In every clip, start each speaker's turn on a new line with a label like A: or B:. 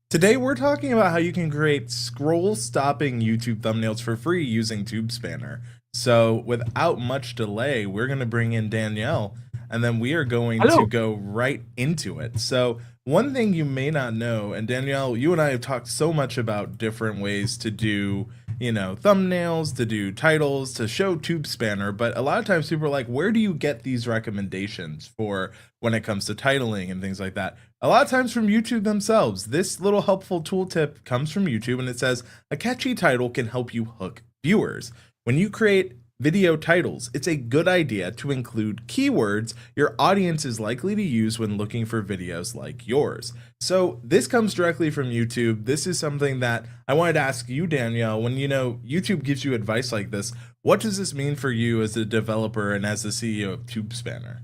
A: Today we're talking about how you can create scroll-stopping YouTube thumbnails for free using TubeSpanner. So without much delay, we're going to bring in Danielle, and then we are going to
B: Hello.
A: go right into it. So one thing you may not know, and Danielle, you and I have talked so much about different ways to do, thumbnails, to do titles, to show TubeSpanner, but a lot of times people are like, where do you get these recommendations for when it comes to titling and things like that? A lot of times from YouTube themselves. This little helpful tooltip comes from YouTube, and it says a catchy title can help you hook viewers. When you create video titles, it's a good idea to include keywords your audience is likely to use when looking for videos like yours. So this comes directly from YouTube. This is something that I wanted to ask you, Danielle, when YouTube gives you advice like this, what does this mean for you as a developer and as the CEO of TubeSpanner?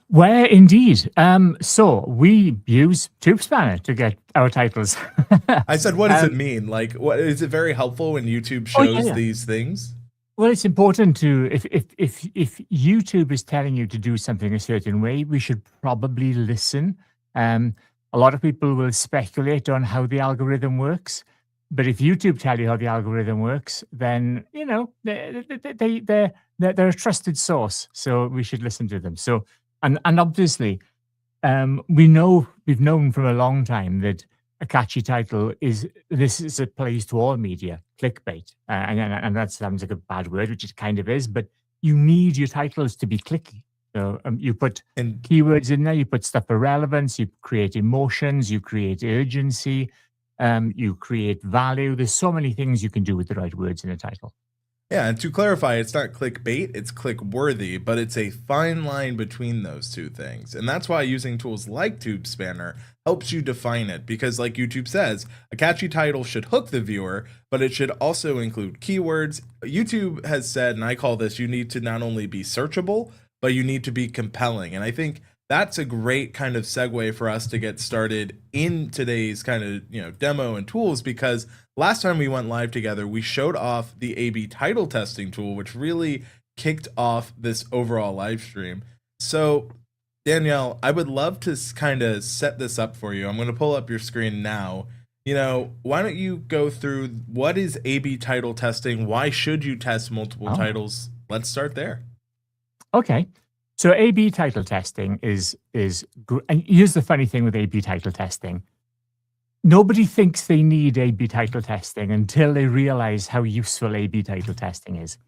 B: Where indeed. So we use TubeSpanner to get our titles.
A: I said, what does it
B: um,
A: mean? Like, what is it very helpful when YouTube
B: oh yeah,
A: shows
B: yeah.
A: these things?
B: Well, it's important to if YouTube is telling you to do something a certain way, we should probably listen. A lot of people will speculate on how the algorithm works, but if YouTube tell you how the algorithm works, then they're a trusted source, so we should listen to them. So and obviously, we've known for a long time that a catchy title is this is applies to all media, clickbait, and that sounds like a bad word, which it kind of is. But you need your titles to be clicky. So you put
A: And
B: keywords in there, you put stuff for relevance, you create emotions, you create urgency, you create value. There's so many things you can do with the right words in a title.
A: yeah, and to clarify, it's not clickbait, it's click worthy, but it's a fine line between those two things. And that's why using tools like TubeSpanner helps you define it, because like YouTube says, a catchy title should hook the viewer, but it should also include keywords. YouTube has said, and I call this, you need to not only be searchable, but you need to be compelling. And I think that's a great kind of segue for us to get started in today's kind of demo and tools, because last time we went live together we showed off the A/B title testing tool, which really kicked off this overall live stream. So Danielle, I would love to kind of set this up for you. I'm going to pull up your screen now. Why don't you go through what is A/B title testing? Why should you test multiple
B: Oh,
A: titles? Let's start there.
B: okay. So A/B title testing and here's the funny thing with A/B title testing. Nobody thinks they need A/B title testing until they realize how useful A/B title testing is.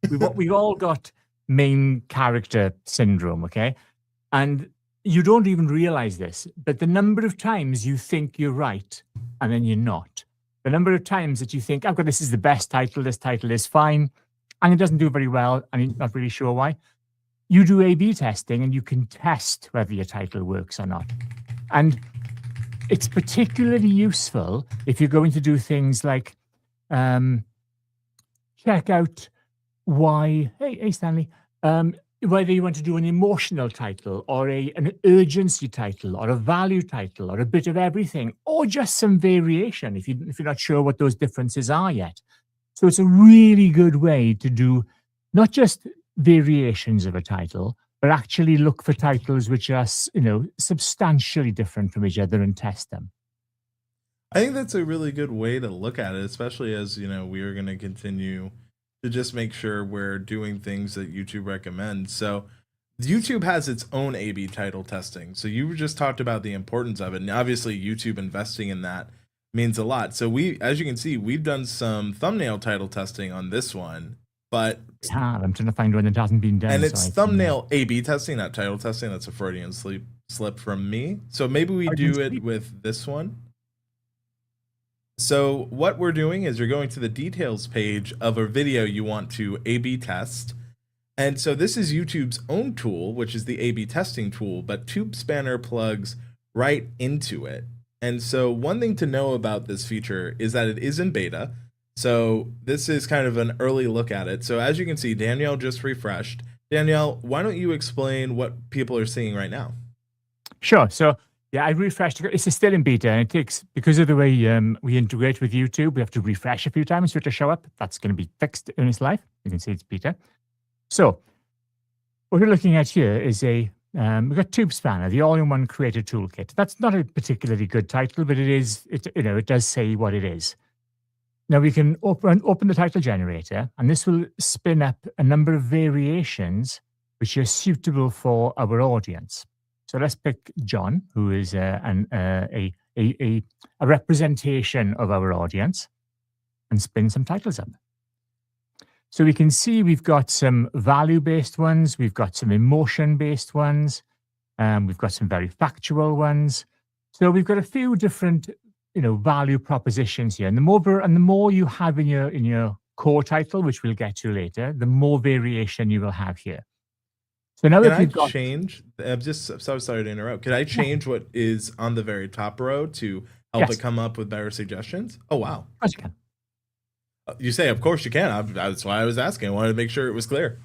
B: We've all got main character syndrome, okay? And you don't even realize this, but the number of times you think you're right and then you're not. The number of times that you think, "I've got this is the best title, this title is fine," and it doesn't do very well, and you're not really sure why. You do A/B testing and you can test whether your title works or not. And it's particularly useful if you're going to do things like check out why, hey Stanley, whether you want to do an emotional title or an urgency title or a value title or a bit of everything or just some variation if you're not sure what those differences are yet. So it's a really good way to do not just variations of a title, but actually look for titles which are, substantially different from each other and test them.
A: I think that's a really good way to look at it, especially as, we are going to continue to just make sure we're doing things that YouTube recommends. So YouTube has its own A/B title testing. So you just talked about the importance of it. And obviously YouTube investing in that means a lot. So as you can see, we've done some thumbnail title testing on this one, but
B: I'm trying to find one that hasn't been done.
A: and
B: So
A: it's
B: I can,
A: thumbnail A/B testing, not title testing. That's a Freudian slip from me. So maybe we do it with this one. So what we're doing is you're going to the details page of a video you want to A/B test. And so this is YouTube's own tool, which is the A/B testing tool, but TubeSpanner plugs right into it. And so one thing to know about this feature is that it is in beta. So this is kind of an early look at it. So as you can see, Danielle just refreshed. Danielle, why don't you explain what people are seeing right now?
B: Sure. So yeah, I refreshed. It's still in beta, and it takes because of the way we integrate with YouTube. We have to refresh a few times for it to show up. That's going to be fixed in its life. You can see it's beta. So what we're looking at here is a we've got TubeSpanner, the all-in-one creator toolkit. That's not a particularly good title, but it does say what it is. Now we can open the title generator, and this will spin up a number of variations which are suitable for our audience. So let's pick John, who is a representation of our audience, and spin some titles up. So we can see we've got some value-based ones, we've got some emotion-based ones, we've got some very factual ones. So we've got a few different, value propositions here. And the more you have in your core title, which we'll get to later, the more variation you will have here. So now that we've got
A: change, I'm just so sorry to interrupt. Could I change what is on the very top row to help it come up with better suggestions? Oh, wow.
B: Of course you can.
A: You say, of course you can. That's why I was asking. I wanted to make sure it was clear.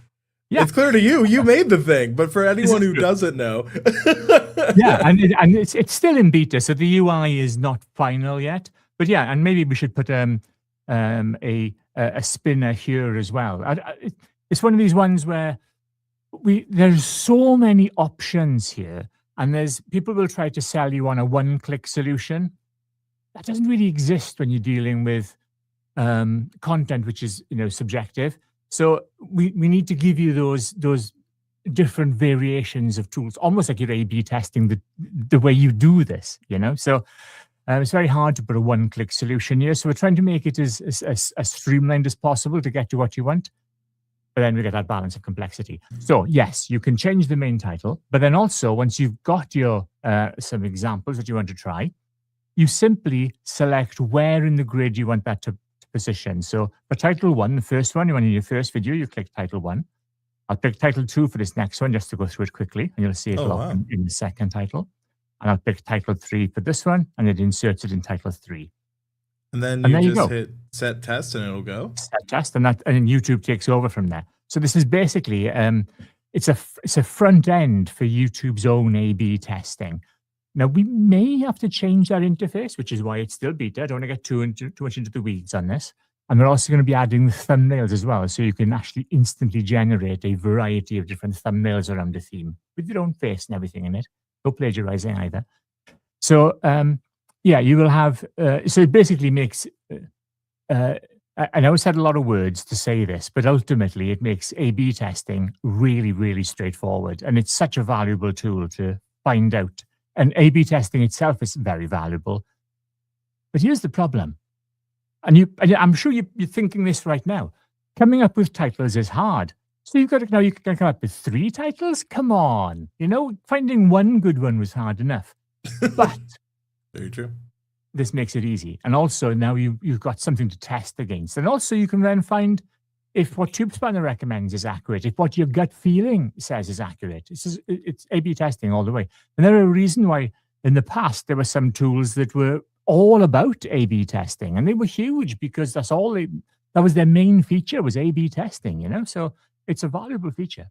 B: Yeah.
A: It's clear to you. You made the thing. But for anyone who doesn't know.
B: Yeah, and it's still in beta, so the UI is not final yet. But yeah, and maybe we should put a spinner here as well. It's one of these ones where there's so many options here, and people will try to sell you on a one-click solution. That doesn't really exist when you're dealing with content which is subjective. So we need to give you those different variations of tools, almost like you're A/B testing the way you do this. So it's very hard to put a one-click solution here. So we're trying to make it as streamlined as possible to get to what you want. But then we get that balance of complexity. So yes, you can change the main title, but then also once you've got your some examples that you want to try, you simply select where in the grid you want that to position. So for title 1, the first one, you want in your first video, you click title 1. I'll pick title 2 for this next one just to go through it quickly, and you'll see it in the second title. And I'll pick title 3 for this one, and it inserts it in title 3.
A: And then you just hit set test and it'll go.
B: Set test, and YouTube takes over from there. So this is basically it's a front end for YouTube's own A/B testing. Now we may have to change that interface, which is why it's still beta. I don't want to get too much into the weeds on this. And we're also going to be adding the thumbnails as well, so you can actually instantly generate a variety of different thumbnails around the theme with your own face and everything in it. No plagiarizing either. So yeah, you will have. So it basically makes. I know I said a lot of words to say this, but ultimately it makes A/B testing really, really straightforward, and it's such a valuable tool to find out. And A/B testing itself is very valuable. But here's the problem, and I'm sure you're thinking this right now. Coming up with titles is hard. So you can come up with 3 titles. Come on, finding one good one was hard enough. But
A: very true.
B: This makes it easy. And also now you've got something to test against. And also you can then find if what TubeSpanner recommends is accurate, if what your gut feeling says is accurate. It's A/B testing all the way. And there are a reason why in the past there were some tools that were all about A/B testing, and they were huge because that was their main feature, was A/B testing, so it's a valuable feature.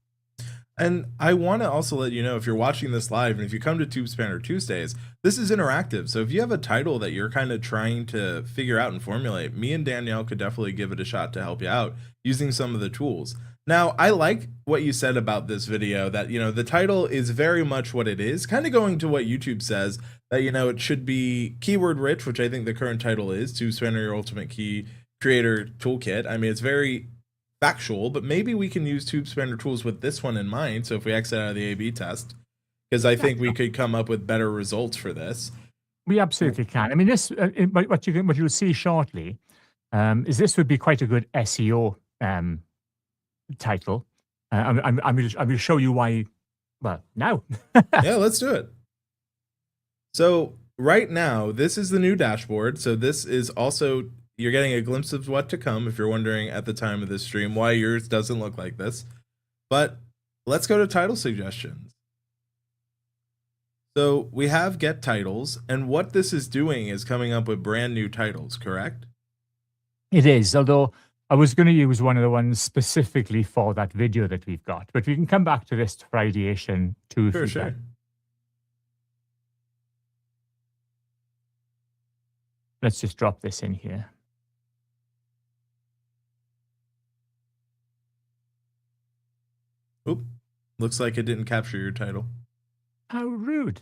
A: And I want to also let you know, if you're watching this live and if you come to TubeSpanner Tuesdays, this is interactive. So if you have a title that you're kind of trying to figure out and formulate, me and Danielle could definitely give it a shot to help you out using some of the tools. Now, I like what you said about this video, that, the title is very much what it is, kind of going to what YouTube says, that, it should be keyword rich, which I think the current title is, TubeSpanner, your ultimate key creator toolkit. I mean, it's very factual, but maybe we can use TubeSpanner tools with this one in mind. So if we exit out of the A/B test, because I think we could come up with better results for this.
B: We absolutely can. I mean, this what you'll see shortly is this would be quite a good SEO title. I will show you why. Well, now.
A: Yeah, let's do it. So right now, this is the new dashboard. So this is also, you're getting a glimpse of what to come if you're wondering at the time of this stream why yours doesn't look like this. But let's go to title suggestions. So we have get titles, and what this is doing is coming up with brand new titles, correct?
B: It is, although I was going to use one of the ones specifically for that video that we've got, but we can come back to this for ideation too.
A: Sure.
B: Let's just drop this in here.
A: Oop, looks like it didn't capture your title.
B: How rude.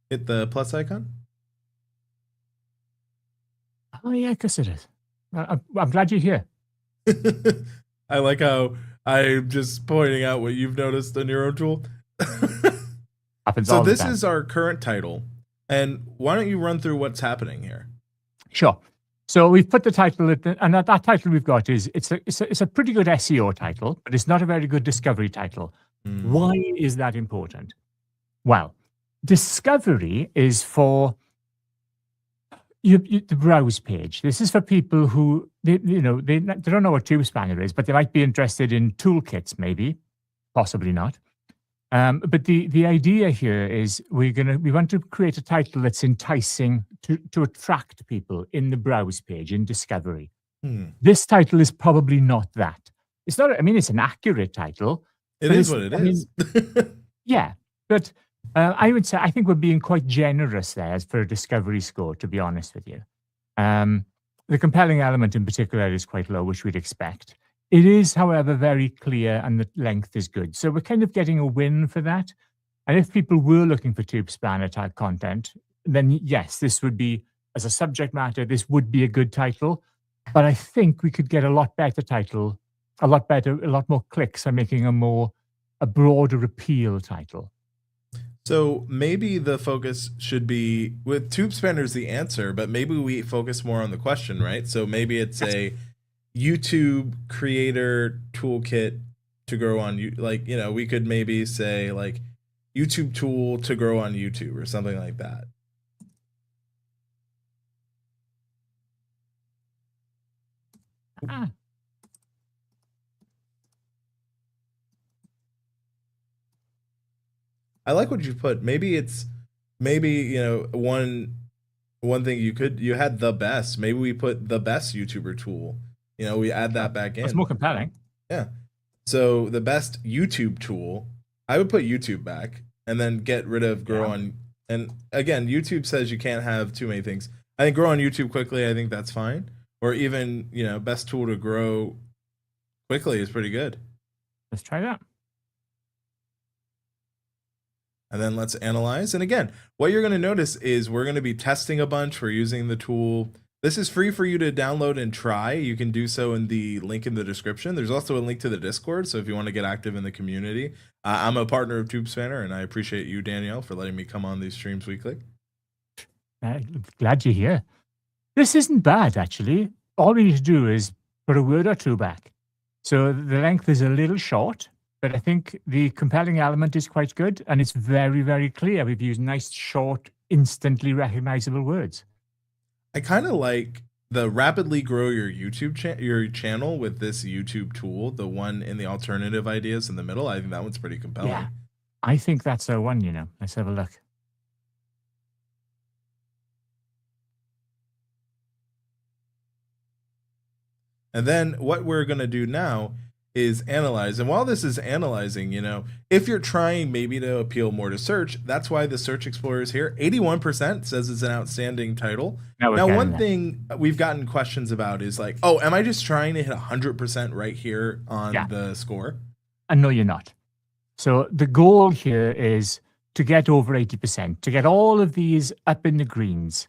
A: Hit the plus icon.
B: Oh, yeah, of course it is. I'm glad you're here.
A: I like how I'm just pointing out what you've noticed in your own tool.
B: Happens
A: So
B: all the
A: this
B: time.
A: is our current title. And why don't you run through what's happening here?
B: Sure. So we've put the title at the, and that title we've got is it's a pretty good SEO title, but it's not a very good discovery title. Why is that important? Well, discovery is for the browse page. This is for people who they don't know what TubeSpanner is, but they might be interested in toolkits, maybe, possibly not. But the idea here is we want to create a title that's enticing to attract people in the browse page in discovery. This title is probably not that. It's not. I mean, it's an accurate title.
A: It is what it is.
B: Yeah, but I would say I think we're being quite generous there for a discovery score. To be honest with you, the compelling element in particular is quite low, which we'd expect. It is, however, very clear and the length is good. So we're kind of getting a win for that. And if people were looking for TubeSpanner type content, then yes, this would be, as a subject matter, this would be a good title. But I think we could get a lot better title, a lot more clicks by making a broader appeal title.
A: So maybe the focus should be, with TubeSpanner's the answer, but maybe we focus more on the question, right? So maybe it's a YouTube creator toolkit to grow on you, like, you know, we could maybe say like YouTube tool to grow on YouTube or something like that. I like what you put. Maybe it's you know, one thing you had the best. Maybe we put the best YouTuber tool. You know, we add that back in.
B: It's more compelling.
A: Yeah. So the best YouTube tool, I would put YouTube back and then get rid of grow on. And again, YouTube says you can't have too many things. I think grow on YouTube quickly, I think that's fine. Or even, you know, best tool to grow quickly is pretty good.
B: Let's try that.
A: And then let's analyze. And again, what you're going to notice is we're going to be testing a bunch. We're using the tool. This is free for you to download and try. You can do so in the link in the description. There's also a link to the Discord, so if you want to get active in the community. I'm a partner of TubeSpanner, and I appreciate you, Danielle, for letting me come on these streams weekly.
B: Glad you're here. This isn't bad, actually. All we need to do is put a word or two back. So the length is a little short, but I think the compelling element is quite good, and it's very, very clear. We've used nice, short, instantly recognizable words.
A: I kind of like the rapidly grow your YouTube your channel with this YouTube tool, the one in the alternative ideas in the middle. I think that one's pretty compelling.
B: Yeah, I think that's the one, you know. Let's have a look.
A: And then what we're going to do now is analyze. And while this is analyzing, you know, if you're trying maybe to appeal more to search, that's why the Search Explorer is here. 81% says it's an outstanding title. Now, one thing we've gotten questions about is like, oh, am I just trying to hit 100% right here on the score?
B: And no, you're not. So the goal here is to get over 80%, to get all of these up in the greens,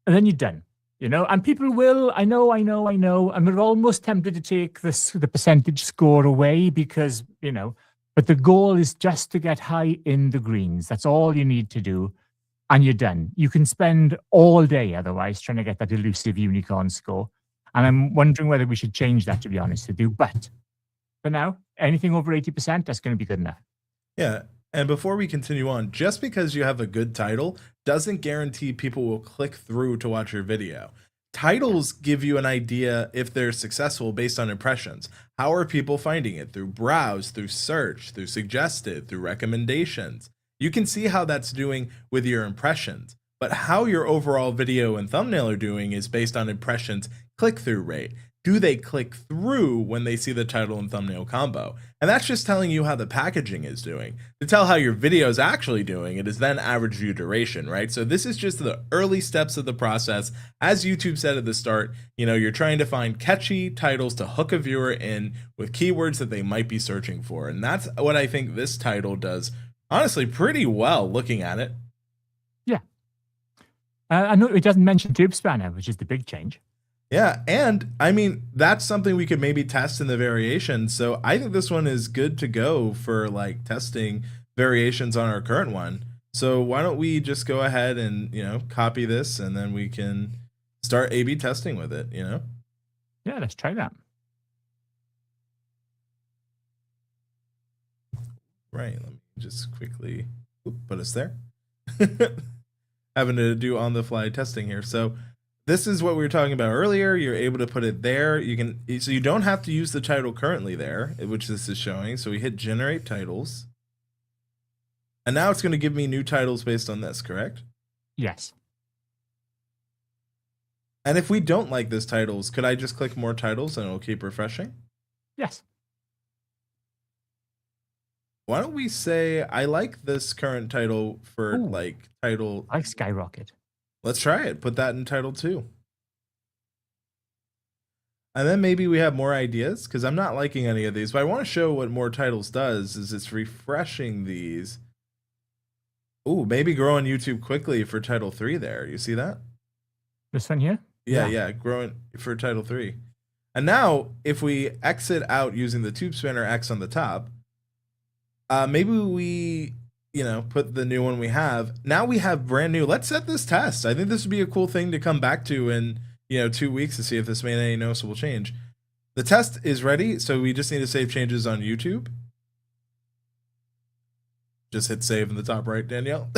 B: and then you're done. You know, and people will, I know, and we're almost tempted to take the percentage score away because, you know, but the goal is just to get high in the greens. That's all you need to do, and you're done. You can spend all day otherwise trying to get that elusive unicorn score. And I'm wondering whether we should change that, to be honest with you. But for now, anything over 80%, that's going to be good enough.
A: Yeah. And before we continue on, just because you have a good title doesn't guarantee people will click through to watch your video. Titles give you an idea if they're successful based on impressions. How are people finding it? Through browse, through search, through suggested, through recommendations. You can see how that's doing with your impressions. But how your overall video and thumbnail are doing is based on impressions, click-through rate. do they click through when they see the title and thumbnail combo? And that's just telling you how the packaging is doing. To tell how your video is actually doing, it is then average view duration, right? So this is just the early steps of the process. As YouTube said at the start, you're trying to find catchy titles to hook a viewer in with keywords that they might be searching for. And that's what I think this title does, honestly, pretty well looking at it.
B: Yeah. I know it doesn't mention TubeSpanner, which is the big change.
A: Yeah, and I mean, that's something we could maybe test in the variations. So I think this one is good to go for like testing variations on our current one. So why don't we just go ahead and, copy this, and then we can start A/B testing with it,
B: Yeah, let's try that.
A: Right, let me just quickly put us there. Having to do on the fly testing here. So this is what we were talking about earlier. You're able to put it there. So you don't have to use the title currently there, which this is showing. So we hit generate titles. And now it's going to give me new titles based on this, correct?
B: Yes.
A: And if we don't like this titles, could I just click more titles and it'll keep refreshing?
B: Yes.
A: Why don't we say, I like this current title for title.
B: I like Skyrocket.
A: Let's try it. Put that in title 2. And then maybe we have more ideas, because I'm not liking any of these, but I want to show what more titles does is it's refreshing these. Ooh, maybe growing YouTube quickly for title 3 there. You see that?
B: This one here?
A: Yeah, growing for title 3. And now if we exit out using the TubeSpanner X on the top, maybe we put the new one we have. Now we have brand new. Let's set this test. I think this would be a cool thing to come back to in 2 weeks to see if this made any noticeable change. The test is ready, so we just need to save changes on YouTube. Just hit save in the top right, Danielle.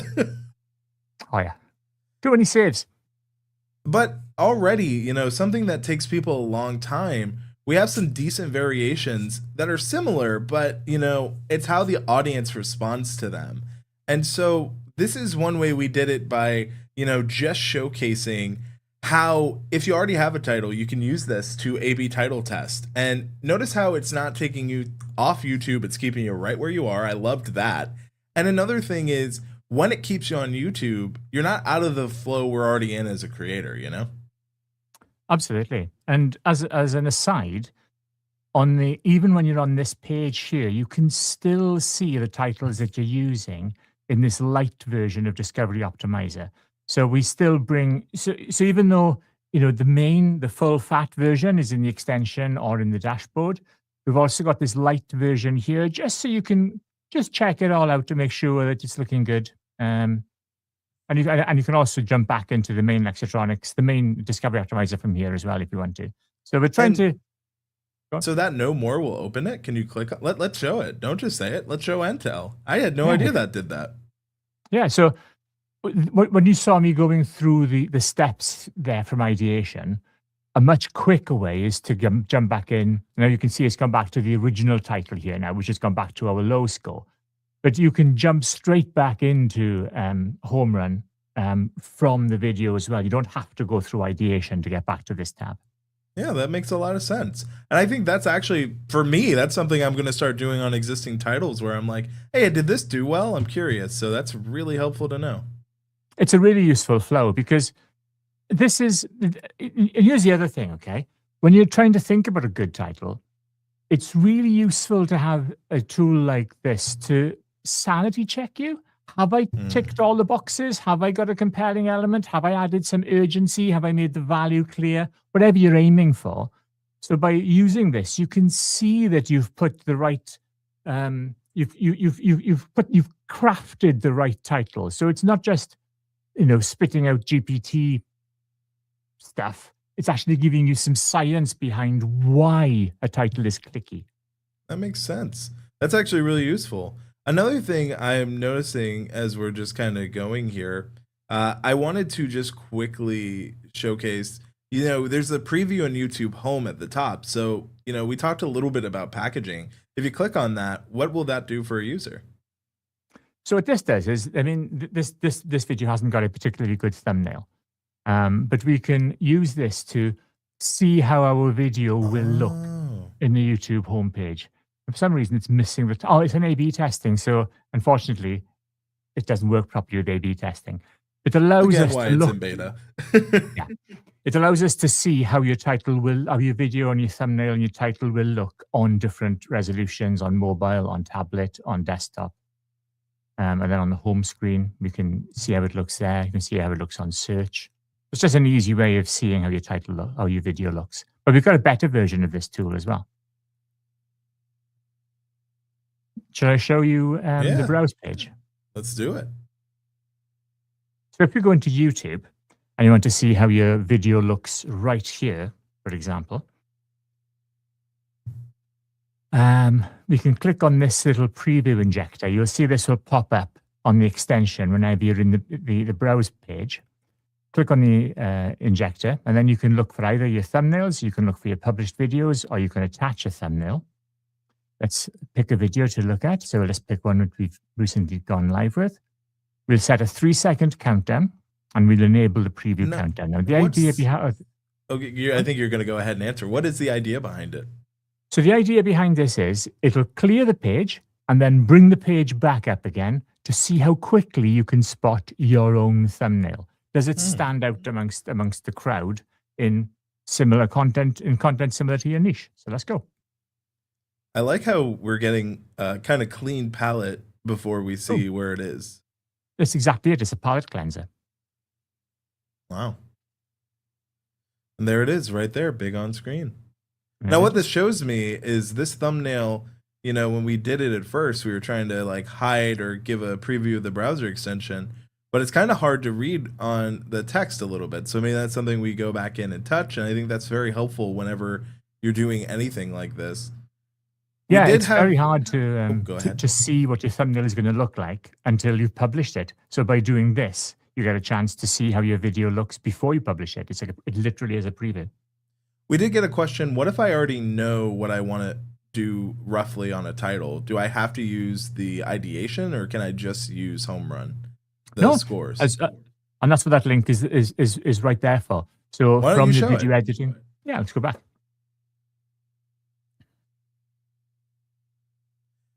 B: Oh yeah. Too many saves.
A: But already, something that takes people a long time, we have some decent variations that are similar, but it's how the audience responds to them. And so this is one way we did it by, just showcasing how, if you already have a title, you can use this to A/B title test. And notice how it's not taking you off YouTube, it's keeping you right where you are. I loved that. And another thing is, when it keeps you on YouTube, you're not out of the flow we're already in as a creator,
B: Absolutely. And as an aside, even when you're on this page here, you can still see the titles that you're using in this light version of Discovery Optimizer. So we still bring so even though the full fat version is in the extension or in the dashboard, we've also got this light version here just so you can just check it all out to make sure that it's looking good. And you can also jump back into the main Lexitronics, the main Discovery Optimizer from here as well if you want to. So we're trying to.
A: So that no more will open it. Can you click? Let's show it. Don't just say it. Let's show and tell. I had no idea that did that.
B: Yeah. So when you saw me going through the steps there from ideation, a much quicker way is to jump back in. Now you can see it's gone back to the original title here now, which has gone back to our low score. But you can jump straight back into Home Run from the video as well. You don't have to go through ideation to get back to this tab.
A: Yeah, that makes a lot of sense. And I think that's actually, for me, that's something I'm going to start doing on existing titles where I'm like, hey, did this do well? I'm curious. So that's really helpful to know.
B: It's a really useful flow because this is, here's the other thing, okay? When you're trying to think about a good title, it's really useful to have a tool like this to sanity check you. Have I ticked all the boxes? Have I got a compelling element? Have I added some urgency? Have I made the value clear? Whatever you're aiming for. So by using this, you can see that you've put the right, you've crafted the right title. So it's not just, spitting out GPT stuff. It's actually giving you some science behind why a title is clicky.
A: That makes sense. That's actually really useful. Another thing I'm noticing as we're just kind of going here, I wanted to just quickly showcase, there's a preview on YouTube Home at the top. So, we talked a little bit about packaging. If you click on that, what will that do for a user?
B: So what this does is, this video hasn't got a particularly good thumbnail, but we can use this to see how our video will look
A: Oh.
B: in the YouTube homepage. For some reason, it's missing the. It's an A/B testing, so unfortunately, it doesn't work properly with A/B testing. It allows
A: Again,
B: us
A: why
B: to
A: it's
B: look.
A: in beta.
B: Yeah, it allows us to see how your video and your thumbnail and your title will look on different resolutions, on mobile, on tablet, on desktop. And then on the home screen, we can see how it looks there. You can see how it looks on search. It's just an easy way of seeing how how your video looks. But we've got a better version of this tool as well. Shall I show you the
A: Yeah.
B: browse page?
A: Let's do it.
B: So if you go into YouTube and you want to see how your video looks right here, for example, we can click on this little preview injector. You'll see this will pop up on the extension whenever you're in the browse page. Click on the injector, and then you can look for either your thumbnails, you can look for your published videos, or you can attach a thumbnail. Let's pick a video to look at. So let's pick one that we've recently gone live with. We'll set a 3-second countdown, and we'll enable the preview countdown. Now, the idea behind...
A: Okay, I think you're going to go ahead and answer. What is the idea behind it?
B: So the idea behind this is it'll clear the page and then bring the page back up again to see how quickly you can spot your own thumbnail. Does it stand out amongst the crowd in similar content, similar to your niche? So let's go.
A: I like how we're getting a kind of clean palette before we see where it is.
B: That's exactly it. It's a palette cleanser.
A: Wow. And there it is right there, big on screen. Now, what this shows me is this thumbnail, you know, when we did it at first, we were trying to like hide or give a preview of the browser extension, but it's kind of hard to read on the text a little bit. So maybe that's something we go back in and touch. And I think that's very helpful whenever you're doing anything like this.
B: Yeah, it's very hard to
A: go ahead.
B: to see what your thumbnail is going to look like until you've published it. So by doing this, you get a chance to see how your video looks before you publish it. It's like it literally is a preview.
A: We did get a question. What if I already know what I want to do roughly on a title? Do I have to use the ideation, or can I just use home run? The scores.
B: And that's what that link is right there for. So from the video editing. Yeah, let's go back.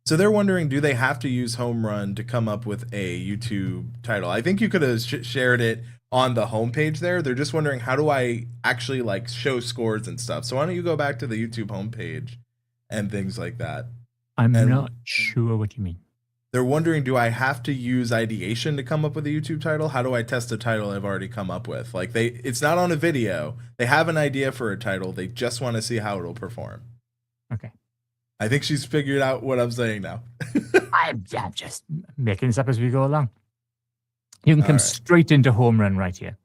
A: So they're wondering, do they have to use home run to come up with a YouTube title? I think you could have shared it on the homepage there. They're just wondering, how do I actually like show scores and stuff? So why don't you go back to the YouTube homepage and things like that?
B: I'm not sure what you mean.
A: They're wondering, do I have to use ideation to come up with a YouTube title? How do I test a title I've already come up with? Like it's not on a video. They have an idea for a title. They just want to see how it'll perform.
B: Okay.
A: I think she's figured out what I'm saying now.
B: I'm just making this up as we go along. You can come straight into home run right here.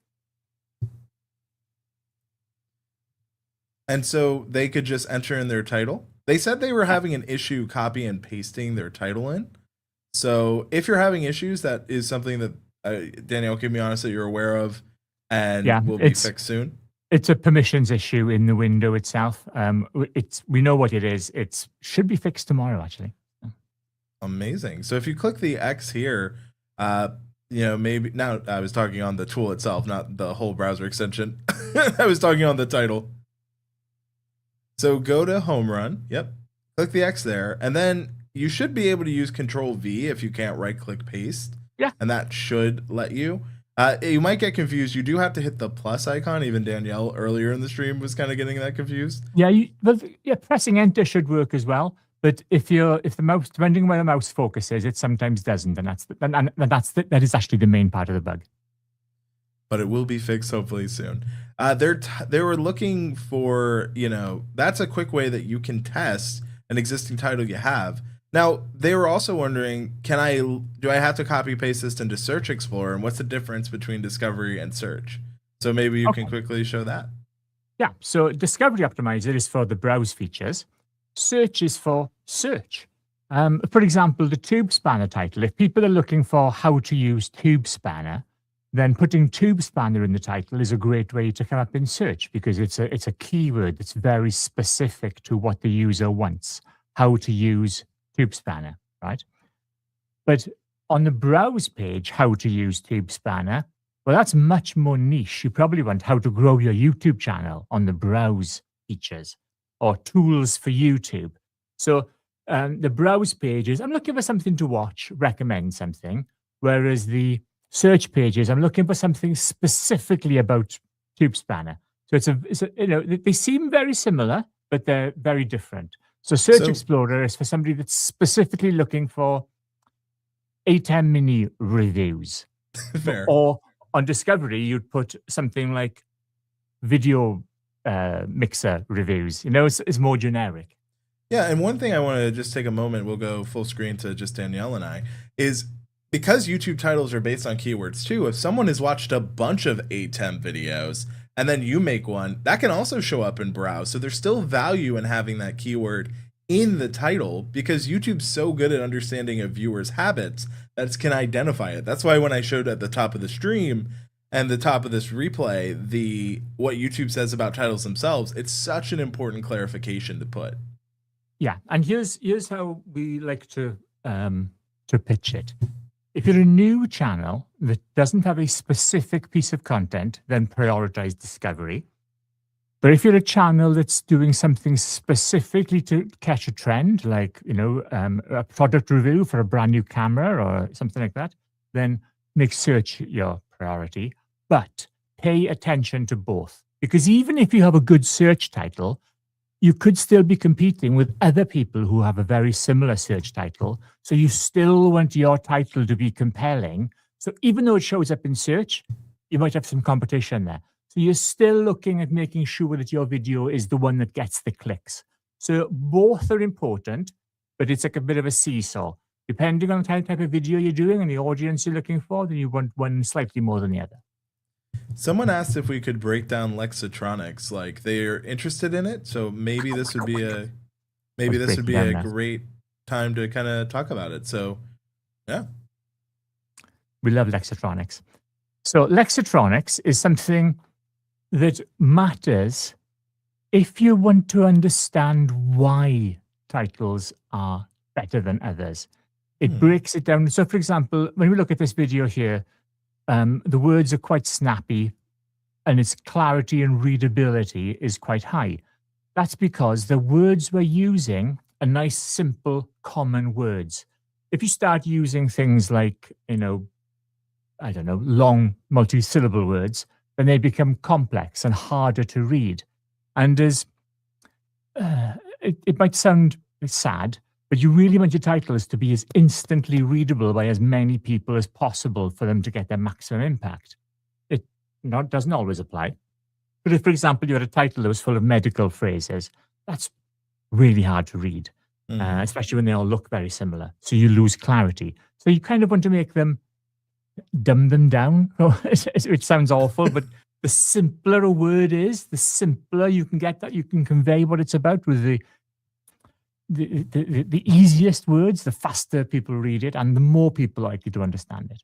A: And so they could just enter in their title. They said they were having an issue copy and pasting their title in. So if you're having issues, that is something that, Danielle, keep me honest, that you're aware of and will be fixed soon.
B: It's a permissions issue in the window itself. We know what it is. It should be fixed tomorrow, actually.
A: Amazing. So if you click the X here, you know, maybe now I was talking on the tool itself, not the whole browser extension. I was talking on the title. So go to home run. Yep. Click the X there. And then you should be able to use Control V if you can't right click paste.
B: Yeah.
A: And that should let you. You might get confused. You do have to hit the plus icon. Even Danielle earlier in the stream was kind of getting that confused.
B: Yeah, pressing enter should work as well. But if the mouse, depending on where the mouse focuses, it sometimes doesn't, and that is actually the main part of the bug.
A: But it will be fixed hopefully soon. They were looking for, you know, that's a quick way that you can test an existing title you have. Now, they were also wondering, do I have to copy paste this into Search Explorer, and what's the difference between Discovery and Search? So maybe you can quickly show that.
B: Yeah, so Discovery Optimizer is for the browse features. Search is for search. For example, the TubeSpanner title, if people are looking for how to use TubeSpanner, then putting TubeSpanner in the title is a great way to come up in search, because it's a keyword that's very specific to what the user wants, how to use TubeSpanner, right? But on the browse page, how to use TubeSpanner, Well, that's much more niche. You probably want how to grow your YouTube channel on the browse features or tools for YouTube. So the browse pages, I'm looking for something to watch, recommend something. Whereas the search pages, I'm looking for something specifically about TubeSpanner. So they seem very similar, but they're very different. So Search
A: So
B: Explorer is for somebody that's specifically looking for A10 mini reviews.
A: fair.
B: Or on Discovery, you'd put something like video mixer reviews. It's more generic.
A: Yeah, and one thing I want to just take a moment, we'll go full screen to just Danielle and I, is because YouTube titles are based on keywords too, if someone has watched a bunch of ATEM videos and then you make one, that can also show up in browse. So there's still value in having that keyword in the title because YouTube's so good at understanding a viewer's habits that it can identify it. That's why when I showed at the top of the stream and the top of this replay, what YouTube says about titles themselves, it's such an important clarification to put.
B: Yeah, and here's how we like to pitch it. If you're a new channel that doesn't have a specific piece of content, then prioritize discovery. But if you're a channel that's doing something specifically to catch a trend, like a product review for a brand new camera or something like that, then make search your priority. But pay attention to both, because even if you have a good search title, you could still be competing with other people who have a very similar search title. So you still want your title to be compelling. So even though it shows up in search, you might have some competition there. So you're still looking at making sure that your video is the one that gets the clicks. So both are important, but it's like a bit of a seesaw. Depending on the type of video you're doing and the audience you're looking for, then you want one slightly more than the other.
A: Someone asked if we could break down Lexatronics, like they're interested in it. So maybe this would be a great time to kind of talk about it. So yeah.
B: We love Lexatronics. So Lexatronics is something that matters if you want to understand why titles are better than others. It breaks it down. So for example, when we look at this video here, the words are quite snappy and its clarity and readability is quite high. That's because the words we're using are nice, simple, common words. If you start using things like, long multi-syllable words, then they become complex and harder to read. And it might sound sad, but you really want your titles to be as instantly readable by as many people as possible for them to get their maximum impact. It doesn't always apply. But if, for example, you had a title that was full of medical phrases, that's really hard to read, especially when they all look very similar. So you lose clarity. So you kind of want to make them, dumb them down, which sounds awful, but the simpler a word is, the simpler you can get that. You can convey what it's about with the easiest words, the faster people read it, and the more people are likely to understand it.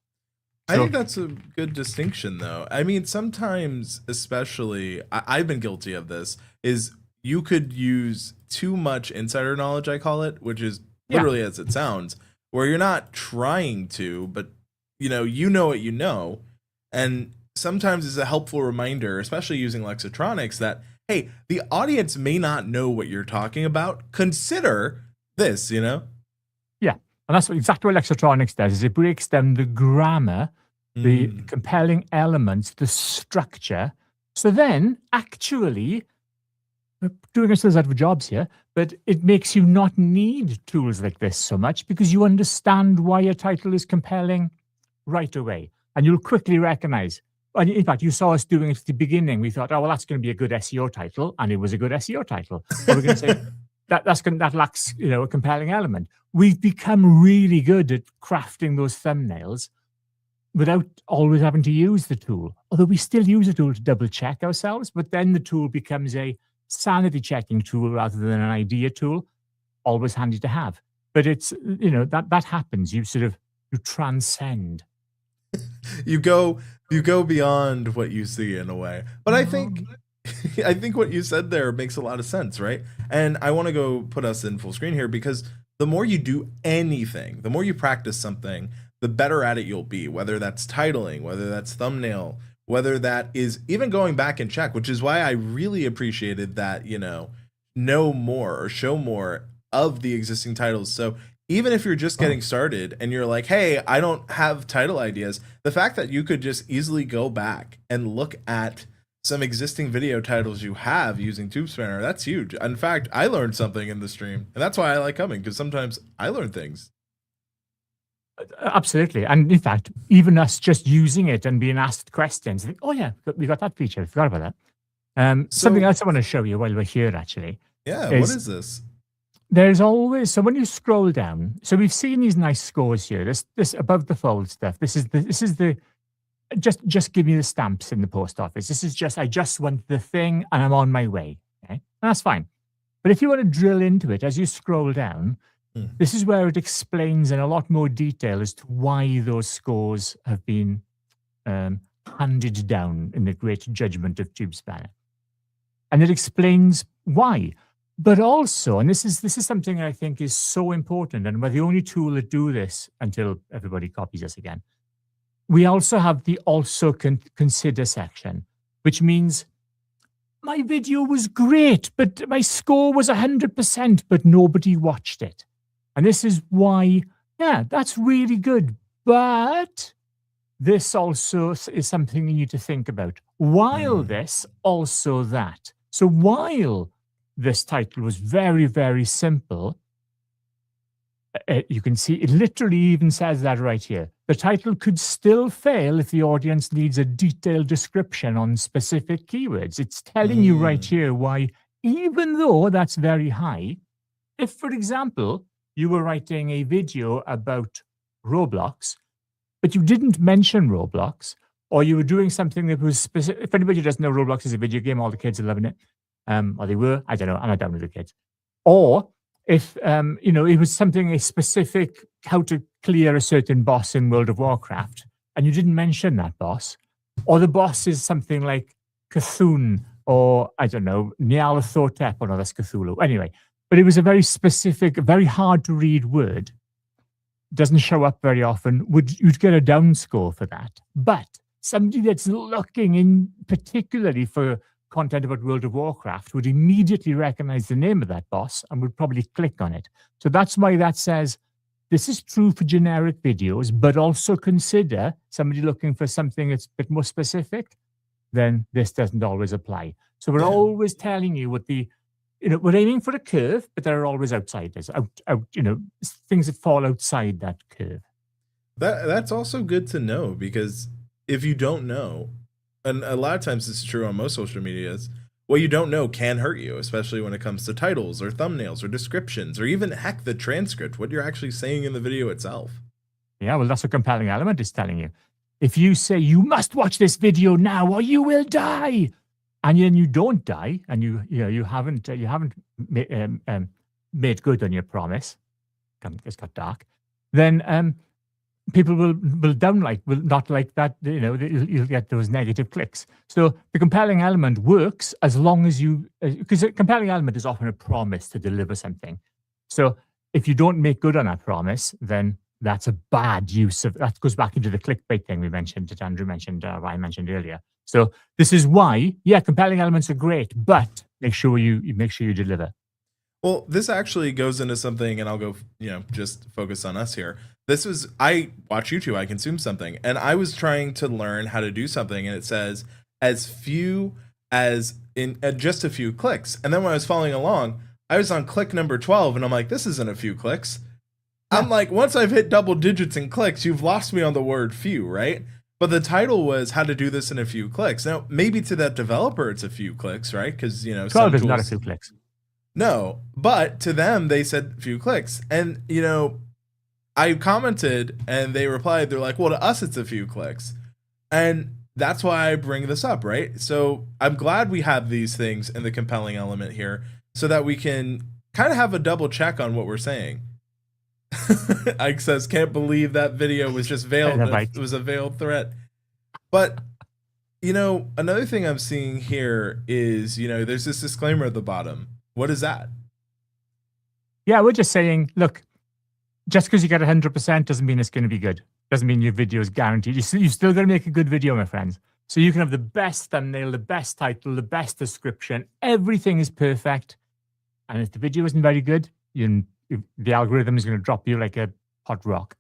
A: I think that's a good distinction, though. I mean, sometimes, especially, I've been guilty of this, is you could use too much insider knowledge, I call it, which is literally as it sounds, where you're not trying to, but you know what you know. And sometimes it's a helpful reminder, especially using Lexatronics, that, hey, the audience may not know what you're talking about. Consider this, Yeah.
B: And that's exactly what Lexatronics does, is it breaks down the grammar, the compelling elements, the structure. So then, actually, we're doing ourselves out of jobs here, but it makes you not need tools like this so much because you understand why your title is compelling right away. And you'll quickly recognize. And in fact, you saw us doing it at the beginning. We thought, oh, well, that's going to be a good SEO title. And it was a good SEO title. But we're going to say, that lacks, a compelling element. We've become really good at crafting those thumbnails without always having to use the tool. Although we still use the tool to double check ourselves, but then the tool becomes a sanity checking tool rather than an idea tool. Always handy to have. But it's, that happens. You transcend.
A: You go beyond what you see in a way. But I think what you said there makes a lot of sense, right? And I want to go put us in full screen here because the more you do anything, the more you practice something, the better at it you'll be, whether that's titling, whether that's thumbnail, whether that is even going back and check, which is why I really appreciated that, know more or show more of the existing titles. So even if you're just getting started and you're like, hey, I don't have title ideas, the fact that you could just easily go back and look at some existing video titles you have using TubeSpanner, that's huge. In fact, I learned something in the stream, and that's why I like coming, because sometimes I learn things.
B: Absolutely. And in fact, even us just using it and being asked questions, think, oh yeah, we got that feature. I forgot about that. Something else I want to show you while we're here, actually.
A: Yeah, what is this?
B: There's always, so when you scroll down, so we've seen these nice scores here. This above the fold stuff. This is the just give me the stamps in the post office. This is just, I just want the thing and I'm on my way. Okay, and that's fine. But if you want to drill into it as you scroll down, this is where it explains in a lot more detail as to why those scores have been handed down in the great judgment of TubeSpanner. And it explains why. But also, and this is something I think is so important, and we're the only tool that do this until everybody copies us again. We also have the also consider section, which means my video was great, but my score was 100%, but nobody watched it. And this is why, yeah, that's really good. But this also is something you need to think about. While this, also that. So while this title was very, very simple, you can see it literally even says that right here. The title could still fail if the audience needs a detailed description on specific keywords. It's telling you right here why, even though that's very high, if, for example, you were writing a video about Roblox, but you didn't mention Roblox, or you were doing something that was specific. If anybody doesn't know, Roblox is a video game, all the kids are loving it. Or they were, I don't know, I'm not down with the kids. Or if, it was something, a specific, how to clear a certain boss in World of Warcraft, and you didn't mention that boss, or the boss is something like Cthulhu, or I don't know, Nyarlathotep, or no, that's Cthulhu. Anyway, but it was a very specific, very hard to read word, doesn't show up very often, you'd get a down score for that. But somebody that's looking in particularly for content about World of Warcraft would immediately recognize the name of that boss and would probably click on it. So that's why that says, this is true for generic videos, but also consider somebody looking for something that's a bit more specific, then this doesn't always apply. So we're always telling you what we're aiming for a curve, but there are always outsiders, things that fall outside that curve.
A: That's also good to know, because if you don't know, and a lot of times this is true on most social medias, what you don't know can hurt you, especially when it comes to titles or thumbnails or descriptions, or even, heck, the transcript, what you're actually saying in the video itself.
B: Yeah, well, that's what compelling element is telling you. If you say, you must watch this video now or you will die, and then you don't die, and you haven't made good on your promise, it's got dark, then people will not like that. You'll get those negative clicks. So the compelling element works as long as because a compelling element is often a promise to deliver something. So if you don't make good on that promise, then that's a bad use of that. Goes back into the clickbait thing we mentioned, that Andrew mentioned, I mentioned earlier. So this is why, compelling elements are great, but make sure you deliver.
A: Well, this actually goes into something, and I'll go, just focus on us here. I watch YouTube, I consume something, and I was trying to learn how to do something, and it says as few as in just a few clicks. And then when I was following along, I was on click number 12, and I'm like, this isn't a few clicks. I'm like, once I've hit double digits in clicks, you've lost me on the word few, right? But the title was how to do this in a few clicks. Now, maybe to that developer, it's a few clicks, right? Because,
B: 12 is not a few clicks.
A: No, but to them, they said few clicks. And, I commented and they replied, they're like, well, to us, it's a few clicks. And that's why I bring this up, right? So I'm glad we have these things in the compelling element here so that we can kind of have a double check on what we're saying. Ike says, can't believe that video was just veiled. It was a veiled threat. But, another thing I'm seeing here is, there's this disclaimer at the bottom. What is that?
B: Yeah, we're just saying, look, just because you get 100% doesn't mean it's going to be good. doesn't mean your video is guaranteed. You still got to make a good video, my friends. So you can have the best thumbnail, the best title, the best description. Everything is perfect. And if the video isn't very good, the algorithm is going to drop you like a hot rock.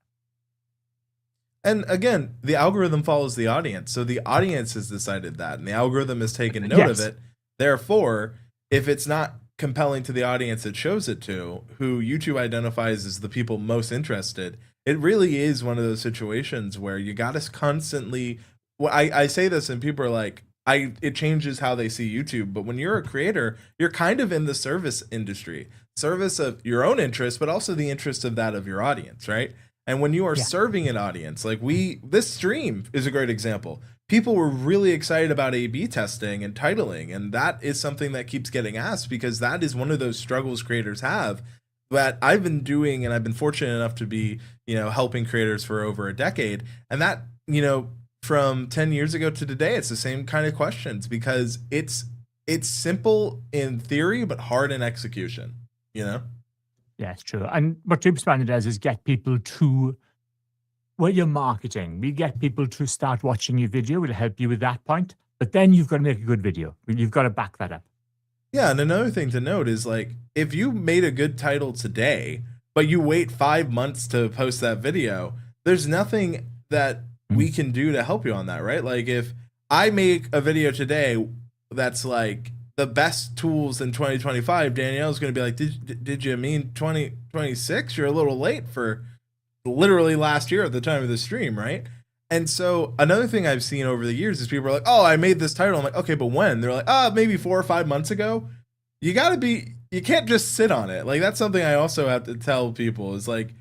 A: And again, the algorithm follows the audience. So the audience has decided that, and the algorithm has taken note of it. Therefore, if it's not compelling to the audience it shows it to, who YouTube identifies as the people most interested, it really is one of those situations where you got to constantly, well, I say this and people are like, it changes how they see YouTube. But when you're a creator, you're kind of in the service industry, service of your own interest, but also the interest of that of your audience, right? And when you are serving an audience, like this stream is a great example. People were really excited about A/B testing and titling, and that is something that keeps getting asked because that is one of those struggles creators have that I've been doing, and I've been fortunate enough to be, helping creators for over a decade. And that, from 10 years ago to today, it's the same kind of questions because it's simple in theory, but hard in execution, Yeah,
B: it's true. And what TubeSpanner does is get people to, well, you're marketing. We get people to start watching your video. We'll help you with that point. But then you've got to make a good video. You've got to back that up.
A: Yeah, and another thing to note is like, if you made a good title today, but you wait 5 months to post that video, there's nothing that we can do to help you on that, right? Like if I make a video today that's like the best tools in 2025, Danielle's going to be like, did you mean 2026? You're a little late for literally last year at the time of the stream, right? And so another thing I've seen over the years is people are like, oh, I made this title. I'm like, okay, but when? They're like, maybe 4 or 5 months ago. You can't just sit on it. Like that's something I also have to tell people is like,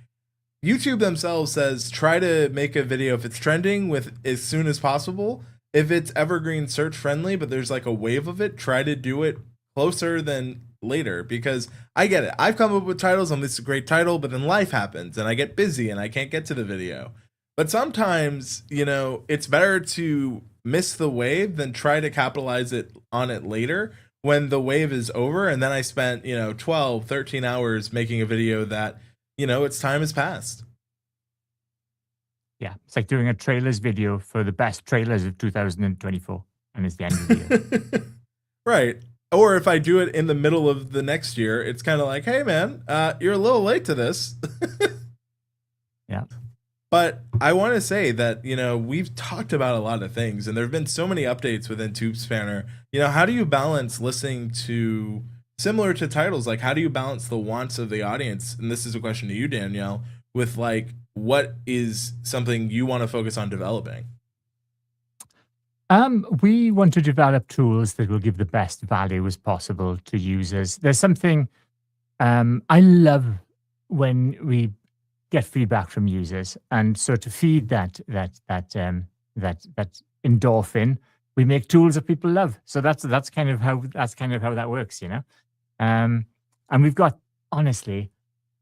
A: YouTube themselves says try to make a video if it's trending with as soon as possible. If it's evergreen search friendly, but there's like a wave of it, try to do it closer than later because I get it. I've come up with titles and this is a great title, but then life happens and I get busy and I can't get to the video. But sometimes, it's better to miss the wave than try to capitalize on it later when the wave is over. And then I spent, 12, 13 hours making a video that, its time has passed.
B: Yeah, it's like doing a trailers video for the best trailers of 2024, and it's the end of the year.
A: Right. Or if I do it in the middle of the next year, it's kind of like, hey, man, you're a little late to this.
B: Yeah.
A: But I want to say that, we've talked about a lot of things, and there have been so many updates within TubeSpanner. How do you balance listening to similar to titles? Like, how do you balance the wants of the audience? And this is a question to you, Danielle, with like, what is something you want to focus on developing?
B: We want to develop tools that will give the best value as possible to users. There's something I love when we get feedback from users, and so to feed that endorphin, we make tools that people love. So that's kind of how that works, and we've got, honestly,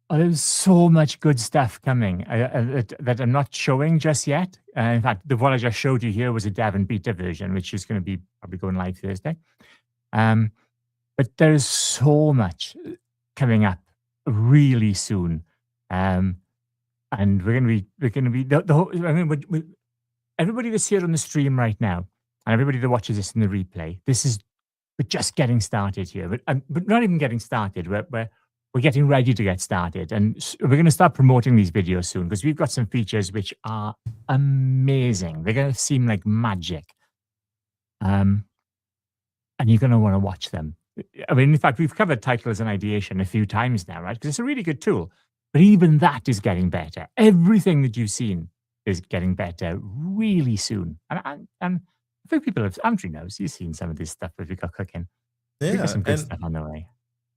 B: there's so much good stuff coming that I'm not showing just yet. In fact, the one I just showed you here was a dev and beta version, which is going to be probably going live Thursday. But there's so much coming up really soon, and we're going to be the whole. I mean, everybody that's here on the stream right now, and everybody that watches this in the replay, we're just getting started here, but not even getting started. We're getting ready to get started, and we're going to start promoting these videos soon because we've got some features which are amazing. They're going to seem like magic, and you're going to want to watch them. I mean, in fact, we've covered titles and ideation a few times now, right? Because it's a really good tool, but even that is getting better. Everything that you've seen is getting better really soon, and a few people have. Andrew knows he's seen some of this stuff that we got cooking.
A: Yeah,
B: we've got some good stuff on the way.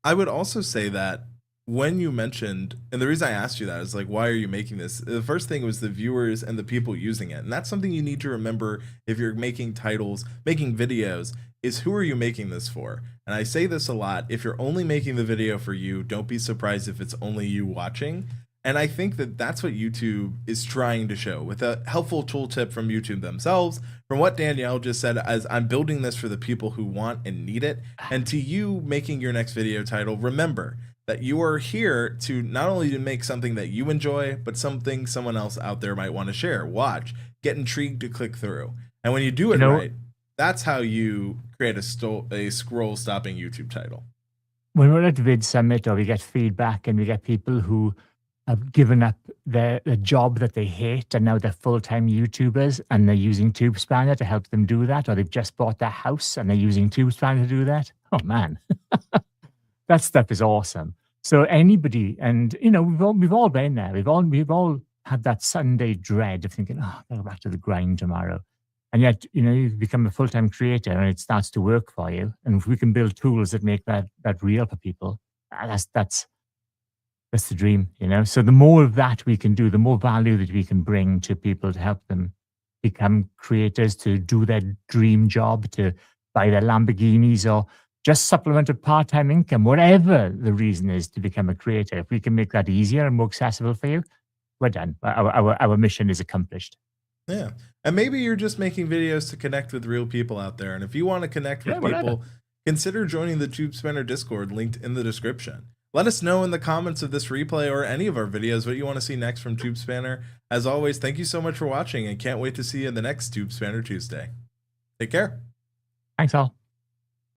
A: I would also say that when you mentioned, and the reason I asked you that is like, why are you making this? The first thing was the viewers and the people using it. And that's something you need to remember if you're making titles, making videos, is who are you making this for? And I say this a lot. If you're only making the video for you, don't be surprised if it's only you watching. And I think that that's what YouTube is trying to show with a helpful tooltip from YouTube themselves, from what Danielle just said, as I'm building this for the people who want and need it. And to you making your next video title, remember that you are here to not only to make something that you enjoy, but something someone else out there might want to share, watch, get intrigued to click through. And when you do it right, that's how you create a scroll stopping YouTube title.
B: When we're at Vid Summit or we get feedback and we get people who have given up the job that they hate and now they're full-time YouTubers and they're using TubeSpanner to help them do that, or they've just bought their house and they're using TubeSpanner to do that. Oh man, that stuff is awesome. So anybody, and we've all been there. We've all had that Sunday dread of thinking, oh, I'll go back to the grind tomorrow. And yet, you become a full-time creator and it starts to work for you. And if we can build tools that make that real for people, that's the dream, So the more of that we can do, the more value that we can bring to people to help them become creators, to do their dream job, to buy their Lamborghinis or just supplement a part-time income, whatever the reason is to become a creator. If we can make that easier and more accessible for you, we're done. Our mission is accomplished.
A: Yeah. And maybe you're just making videos to connect with real people out there. And if you want to connect with people, consider joining the TubeSpanner Discord linked in the description. Let us know in the comments of this replay or any of our videos what you want to see next from TubeSpanner. As always, thank you so much for watching and can't wait to see you in the next TubeSpanner Tuesday. Take care.
B: Thanks all.